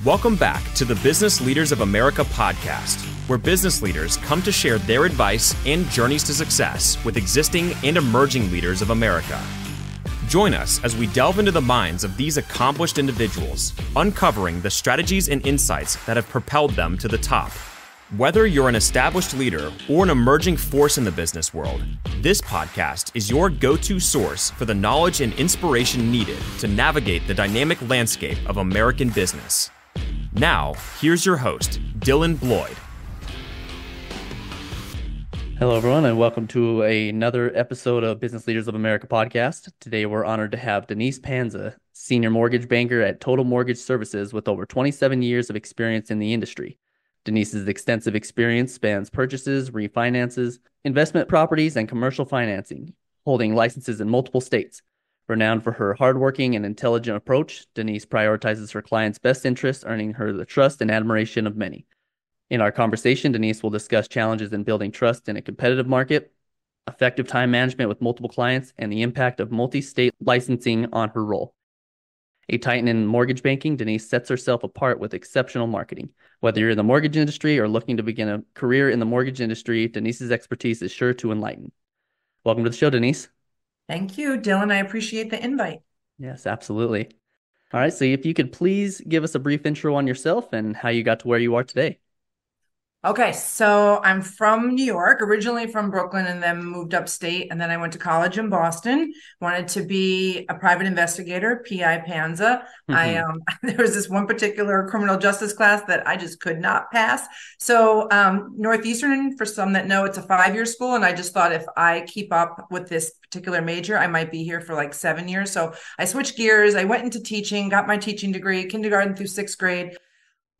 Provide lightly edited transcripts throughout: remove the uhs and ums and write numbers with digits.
Welcome back to the Business Leaders of America podcast, where business leaders come to share their advice and journeys to success with existing and emerging leaders of America. Join us as we delve into the minds of these accomplished individuals, uncovering the strategies and insights that have propelled them to the top. Whether you're an established leader or an emerging force in the business world, this podcast is your go-to source for the knowledge and inspiration needed to navigate the dynamic landscape of American business. Now, here's your host, Dylan Bloyd. Hello, everyone, and welcome to another episode of Business Leaders of America podcast. Today, we're honored to have Denise Panza, senior mortgage banker at Total Mortgage Services with over 27 years of experience in the industry. Denise's extensive experience spans purchases, refinances, investment properties, and commercial financing, holding licenses in multiple states. Renowned for her hardworking and intelligent approach, Denise prioritizes her clients' best interests, earning her the trust and admiration of many. In our conversation, Denise will discuss challenges in building trust in a competitive market, effective time management with multiple clients, and the impact of multi-state licensing on her role. A titan in mortgage banking, Denise sets herself apart with exceptional marketing. Whether you're in the mortgage industry or looking to begin a career in the mortgage industry, Denise's expertise is sure to enlighten. Welcome to the show, Denise. Thank you, Dylan. I appreciate the invite. Yes, absolutely. All right, so if you could please give us a brief intro on yourself and how you got to where you are today. Okay, so I'm from New York, originally from Brooklyn, and then moved upstate. And then I went to college in Boston, wanted to be a private investigator, PI Panza. There was this one particular criminal justice class that I just could not pass. So Northeastern, for some that know, it's a 5-year school. And I just thought if I keep up with this particular major, I might be here for like 7 years. So I switched gears. I went into teaching, got my teaching degree, kindergarten through 6th grade.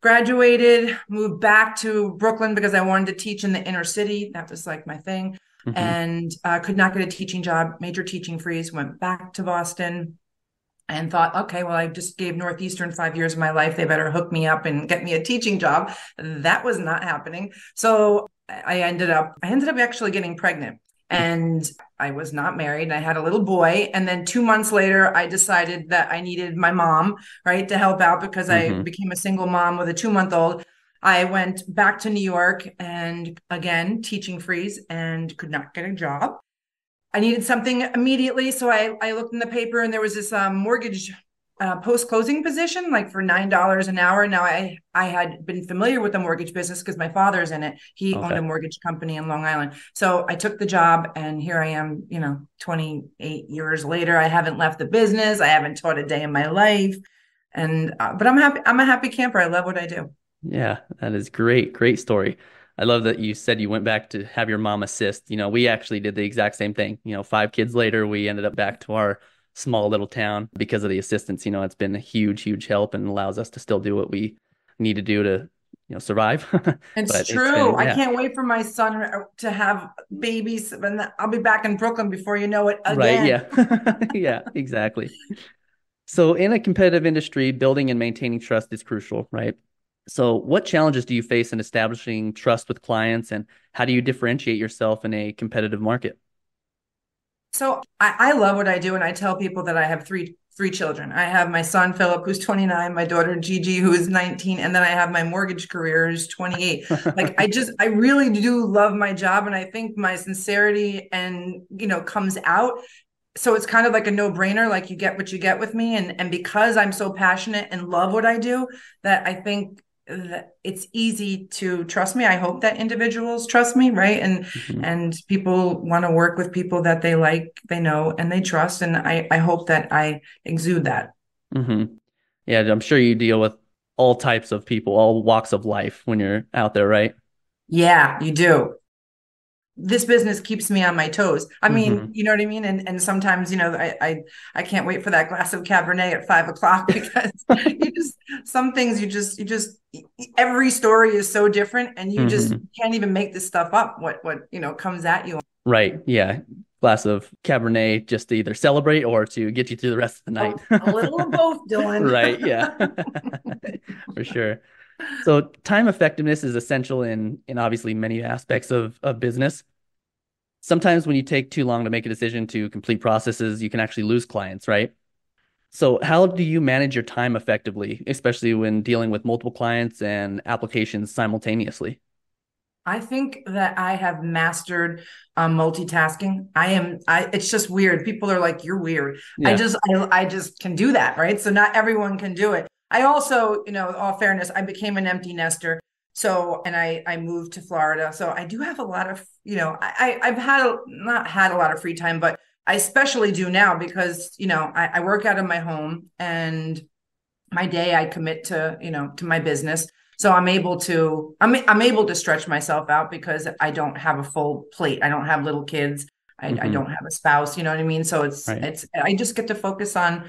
Graduated, moved back to Brooklyn because I wanted to teach in the inner city. That was like my thing. And could not get a teaching job, major teaching freeze, went back to Boston and thought, okay, well, I just gave Northeastern 5 years of my life. They better hook me up and get me a teaching job. That was not happening. So I ended up actually getting pregnant. And I was not married and I had a little boy. And then 2 months later, I decided that I needed my mom, right, to help out because I became a single mom with a 2-month-old. I went back to New York and again, teaching freeze and could not get a job. I needed something immediately. So I looked in the paper and there was this mortgage post-closing position, like for $9 an hour. Now I had been familiar with the mortgage business because my father's in it. He owned a mortgage company in Long Island. So I took the job and here I am, 28 years later. I haven't left the business. I haven't taught a day in my life. And, but I'm happy. I'm a happy camper. I love what I do. Yeah, that is great. Great story. I love that you said you went back to have your mom assist. We actually did the exact same thing. 5 kids later, we ended up back to our small little town because of the assistance. It's been a huge, huge help and allows us to still do what we need to do to, survive. It's true. I can't wait for my son to have babies and I'll be back in Brooklyn before you know it again. Right. Yeah. Yeah, exactly. So in a competitive industry, building and maintaining trust is crucial, right? So what challenges do you face in establishing trust with clients and how do you differentiate yourself in a competitive market? So I love what I do. And I tell people that I have three children. I have my son, Philip, who's 29, my daughter, Gigi, who is 19. And then I have my mortgage career who's 28. I really do love my job. And I think my sincerity and, comes out. So it's kind of like a no-brainer, like you get what you get with me. And because I'm so passionate and love what I do, that I think that it's easy to trust me. I hope that individuals trust me, right? And people want to work with people that they like, they know, and they trust. And I hope that I exude that. Yeah, I'm sure you deal with all types of people, all walks of life when you're out there, right? Yeah, you do. This business keeps me on my toes. I mean, you know what I mean? And sometimes, I can't wait for that glass of Cabernet at 5:00 because some things you just, every story is so different and you just can't even make this stuff up. What, comes at you. Right. Yeah. Glass of Cabernet just to either celebrate or to get you through the rest of the night. A little of both, Dylan. Right. Yeah, for sure. So time effectiveness is essential in obviously many aspects of business. Sometimes when you take too long to make a decision to complete processes, you can actually lose clients, right? So how do you manage your time effectively, especially when dealing with multiple clients and applications simultaneously? I think that I have mastered multitasking. It's just weird. People are like, you're weird. Yeah. I just can do that, right? So not everyone can do it. I also, all fairness, I became an empty nester. So, and I moved to Florida. So I do have a lot of, I've not had a lot of free time, but I especially do now because, I work out of my home and my day I commit to, to my business. So I'm able to stretch myself out because I don't have a full plate. I don't have little kids. I don't have a spouse, you know what I mean? So Right. I just get to focus on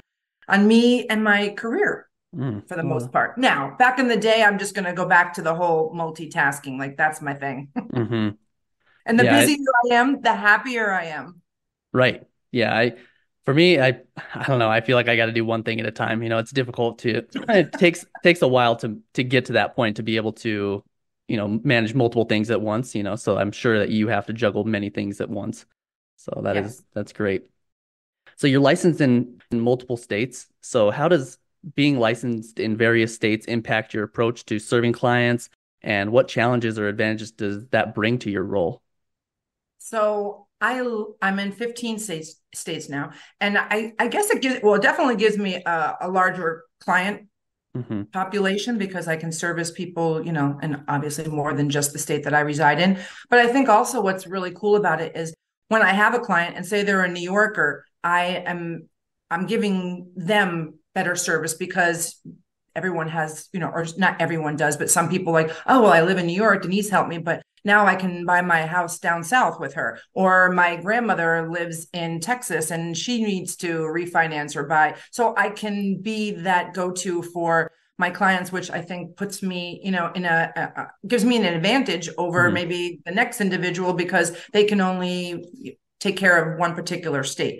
me and my career for the most part. Now, back in the day, I'm just going to go back to the whole multitasking. Like that's my thing. Mm-hmm. And the Yeah. busier I am, the happier I am. Right. Yeah. For me, I don't know. I feel like I got to do one thing at a time. It's difficult it takes a while to get to that point to be able to, manage multiple things at once, so I'm sure that you have to juggle many things at once. So Yes. that's great. So you're licensed in multiple states. So how does being licensed in various states impact your approach to serving clients, and what challenges or advantages does that bring to your role? So I'm in 15 states now, and I guess it definitely gives me a larger client Mm-hmm. population because I can service people, and obviously more than just the state that I reside in. But I think also what's really cool about it is when I have a client and say they're a New Yorker, I'm giving them better service because everyone has, or not everyone does, but some people like, oh, well, I live in New York, Denise helped me, but now I can buy my house down south with her. Or my grandmother lives in Texas and she needs to refinance or buy. So I can be that go-to for my clients, which I think puts me, gives me an advantage over Mm-hmm. maybe the next individual because they can only take care of one particular state.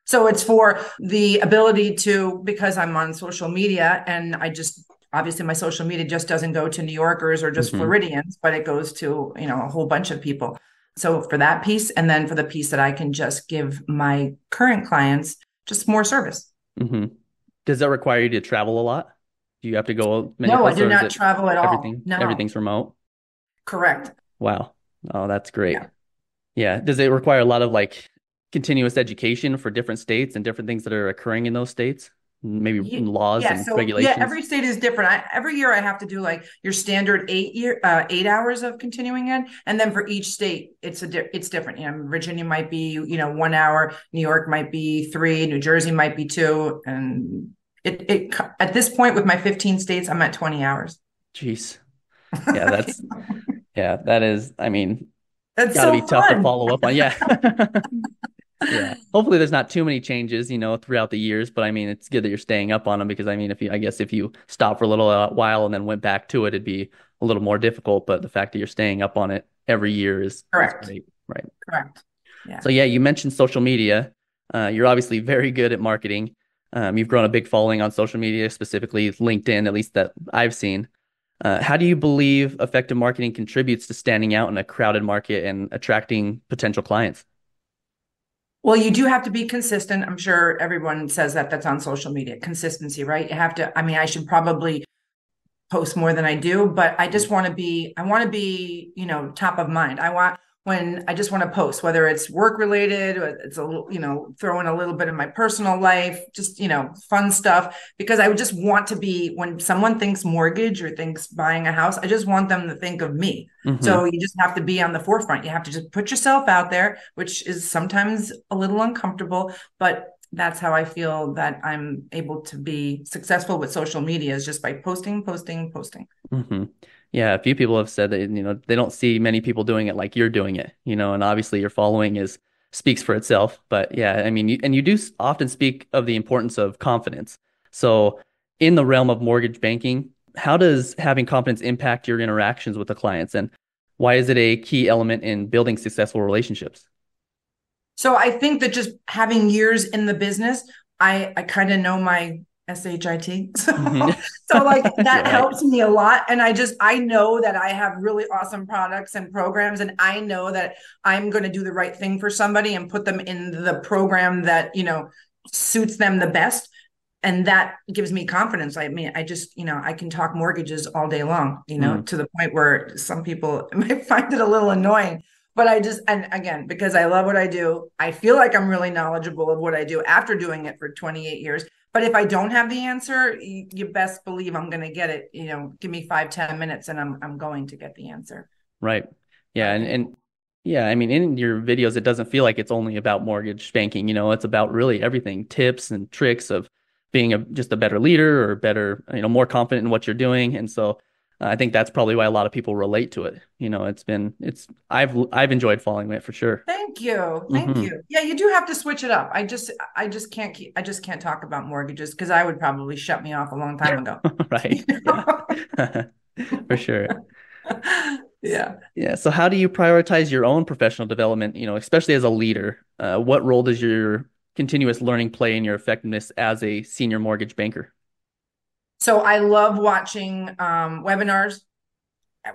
So it's for the ability to, because I'm on social media and obviously my social media just doesn't go to New Yorkers or just Mm-hmm. Floridians, but it goes to, a whole bunch of people. So for that piece, and then for the piece that I can just give my current clients just more service. Mm-hmm. Does that require you to travel a lot? Do you have to go many No, I places, do or is not it travel at all. No, everything's remote? correct. Wow. Oh, that's great. Yeah. Yeah. Does it require a lot of like continuous education for different states and different things that are occurring in those states? Maybe laws Yeah, and so yeah, regulations? every state is different. Every year I have to do like your standard 8 hours of continuing ed, and then for each state it's different. Virginia might be 1 hour, New York might be 3, New Jersey might be 2, and it at this point with my 15 states I'm at 20 hours. Jeez. Yeah, that is, I mean, That's got to be so tough to fun. follow up on. Yeah. Yeah. Hopefully there's not too many changes, throughout the years, but I mean, it's good that you're staying up on them because I mean, I guess if you stop for a little while and then went back to it, it'd be a little more difficult, but the fact that you're staying up on it every year is Correct. great. Right. Correct. Yeah. So yeah, you mentioned social media. You're obviously very good at marketing. You've grown a big following on social media, specifically LinkedIn, at least that I've seen. How do you believe effective marketing contributes to standing out in a crowded market and attracting potential clients? Well, you do have to be consistent. I'm sure everyone says that that's on social media. Consistency, right? You have to, I mean, I should probably post more than I do, but I want to be, top of mind. I just want to post, whether it's work related, or it's a little, throw in a little bit of my personal life, just, fun stuff, because I would just want to be, when someone thinks mortgage or thinks buying a house, I just want them to think of me. Mm-hmm. So you just have to be on the forefront. You have to just put yourself out there, which is sometimes a little uncomfortable, but that's how I feel that I'm able to be successful with social media is just by posting, posting, posting. Mm-hmm. Yeah, a few people have said that, they don't see many people doing it like you're doing it, and obviously your following is speaks for itself. But yeah, I mean, you do often speak of the importance of confidence. So in the realm of mortgage banking, how does having confidence impact your interactions with the clients, and why is it a key element in building successful relationships? So I think that just having years in the business, I kind of know my SHIT. Mm-hmm. So like Yeah, that right. helps me a lot. And I know that I have really awesome products and programs. And I know that I'm going to do the right thing for somebody and put them in the program that, suits them the best. and that gives me confidence. I mean, I just, I can talk mortgages all day long, to the point where some people might find it a little annoying. But and again, because I love what I do, I feel like I'm really knowledgeable of what I do after doing it for 28 years. But if I don't have the answer, you best believe I'm going to get it. Give me 5-10 minutes and I'm going to get the answer. Right. Yeah. And yeah, I mean, in your videos, it doesn't feel like it's only about mortgage banking. It's about really everything, tips and tricks of being just a better leader or better, more confident in what you're doing. And so I think that's probably why a lot of people relate to it. I've enjoyed following it for sure. Thank you. Thank you. Yeah, you do have to switch it up. I just can't talk about mortgages because I would probably shut me off a long time ago. Right. Yeah. For sure. Yeah. Yeah. So how do you prioritize your own professional development, especially as a leader? What role does your continuous learning play in your effectiveness as a senior mortgage banker? So I love watching webinars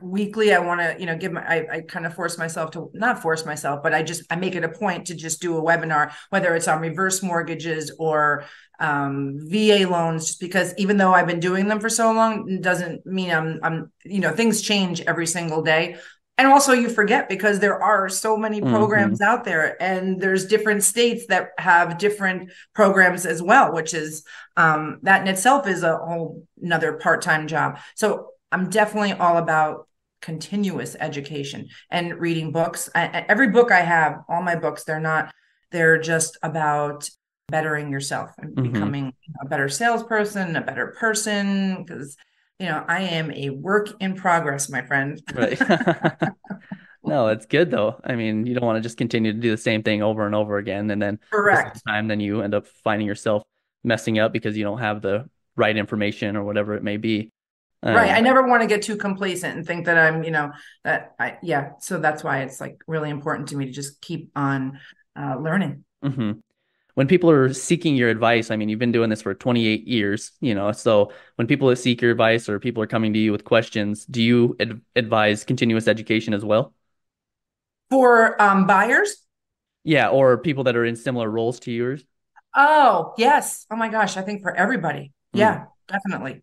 weekly. I want to, I kind of force myself to not force myself, but I make it a point to just do a webinar, whether it's on reverse mortgages or VA loans, just because even though I've been doing them for so long, it doesn't mean I'm, things change every single day. And also you forget because there are so many programs out there and there's different states that have different programs as well, which is that in itself is a whole another part-time job. So I'm definitely all about continuous education and reading books. Every book I have, all my books, they're just about bettering yourself and becoming a better salesperson, a better person, because I am a work in progress, my friend. Right. No, it's good though. I mean, you don't want to just continue to do the same thing over and over again. And then Correct. then you end up finding yourself messing up because you don't have the right information or whatever it may be. Right. I never want to get too complacent and think that I'm, so that's why it's like really important to me to just keep on learning. When people are seeking your advice, I mean, you've been doing this for 28 years, so when people seek your advice or people are coming to you with questions, do you advise continuous education as well? For buyers? Yeah, or people that are in similar roles to yours? Oh, yes. Oh my gosh. I think for everybody. Yeah, definitely.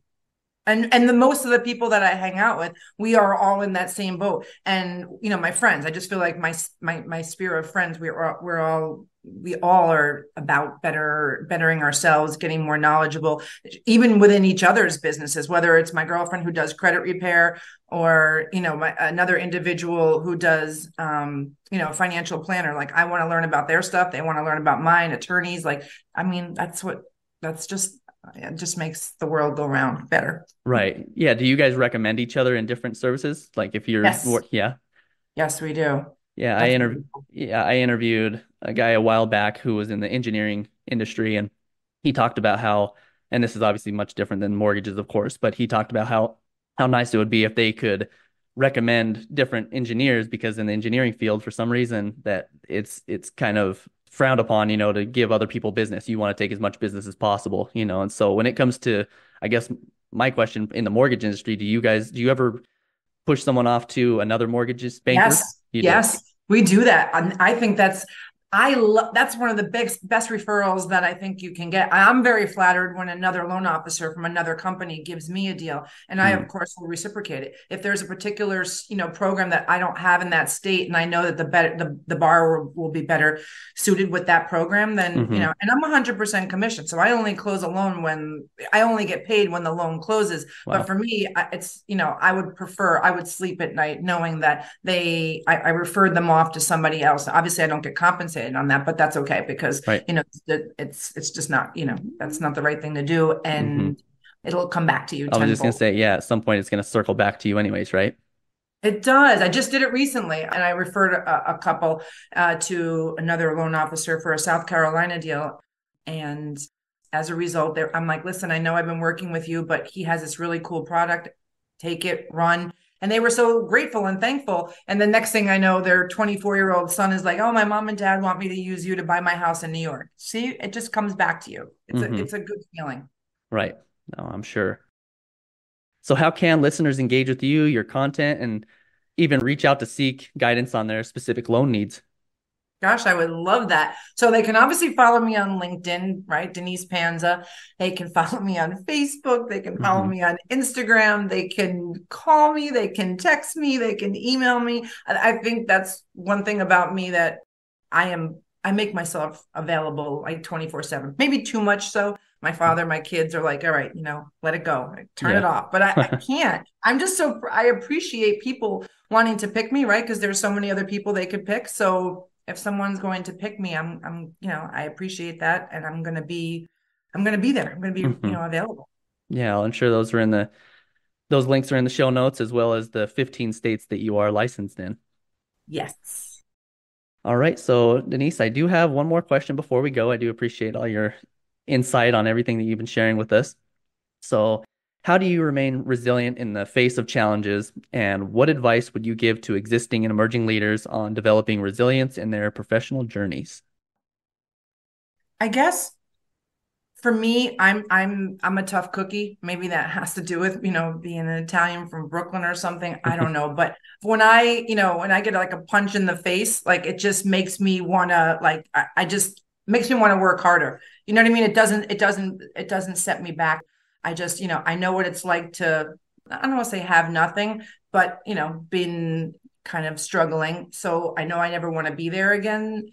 And the most of the people that I hang out with, we are all in that same boat. And my friends, I just feel like my sphere of friends, we all are about bettering ourselves, getting more knowledgeable, even within each other's businesses, whether it's my girlfriend who does credit repair or, another individual who does, financial planner. Like I want to learn about their stuff. They want to learn about mine, attorneys. Like, I mean, it just makes the world go round better. Right. Yeah. Do you guys recommend each other in different services? Like if you're, yeah. Yes, we do. Yeah. I interviewed a guy a while back who was in the engineering industry, and he talked about how, and this is obviously much different than mortgages, of course, but he talked about how nice it would be if they could recommend different engineers, because in the engineering field, for some reason, that it's kind of frowned upon, to give other people business. You want to take as much business as possible, and so when it comes to, I guess my question in the mortgage industry, do you ever push someone off to another mortgage banker? Yes, we do that. I think that's one of the best referrals that I think you can get. I'm very flattered when another loan officer from another company gives me a deal, and I of course will reciprocate it. If there's a particular program that I don't have in that state, and I know that the borrower will be better suited with that program, then and I'm 100% commission, so I only close a loan when I only get paid when the loan closes. Wow. But for me, it's I would sleep at night knowing that I referred them off to somebody else. Obviously, I don't get compensated on that, but that's okay because it's just not that's not the right thing to do, and it'll come back to you. I was just gonna say, at some point it's gonna circle back to you anyways, right? It does. I just did it recently, and I referred a couple to another loan officer for a South Carolina deal, and as a result, I'm like, listen, I know I've been working with you, but he has this really cool product. Take it, run. And they were so grateful and thankful. And the next thing I know, their 24-year-old son is like, oh, my mom and dad want me to use you to buy my house in New York. See, it just comes back to you. It's a good feeling. Right. No, I'm sure. So how can listeners engage with you, your content, and even reach out to seek guidance on their specific loan needs? Gosh, I would love that. So they can obviously follow me on LinkedIn, right? Denise Panza. They can follow me on Facebook. They can follow me on Instagram. They can call me. They can text me. They can email me. I think that's one thing about me that I make myself available like 24/7, maybe too much. So my father, my kids are like, all right, let it go, turn it off. But I can't. I appreciate people wanting to pick me, right? Because there's so many other people they could pick. So if someone's going to pick me, I appreciate that. And I'm going to be there. I'm going to be, available. Yeah, I'm sure those links are in the show notes, as well as the 15 states that you are licensed in. Yes. All right. So Denise, I do have one more question before we go. I do appreciate all your insight on everything that you've been sharing with us. So how do you remain resilient in the face of challenges, and what advice would you give to existing and emerging leaders on developing resilience in their professional journeys? I guess for me, I'm a tough cookie. Maybe that has to do with, being an Italian from Brooklyn or something. I don't know. But when I get like a punch in the face, like it just makes me want to makes me want to work harder. You know what I mean? It doesn't set me back. I just, I know what it's like to, I don't want to say have nothing, but, been kind of struggling. So I know I never want to be there again.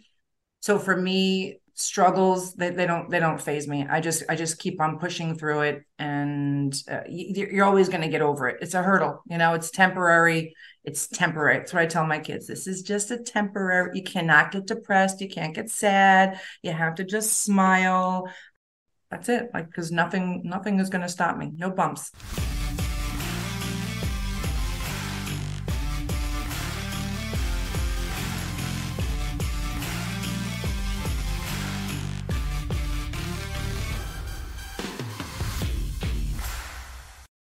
So for me, struggles, they don't faze me. I just keep on pushing through it, and you're always going to get over it. It's a hurdle, it's temporary. It's temporary. That's what I tell my kids. This is just a temporary. You cannot get depressed. You can't get sad. You have to just smile. That's it. Like, because nothing is going to stop me. No bumps.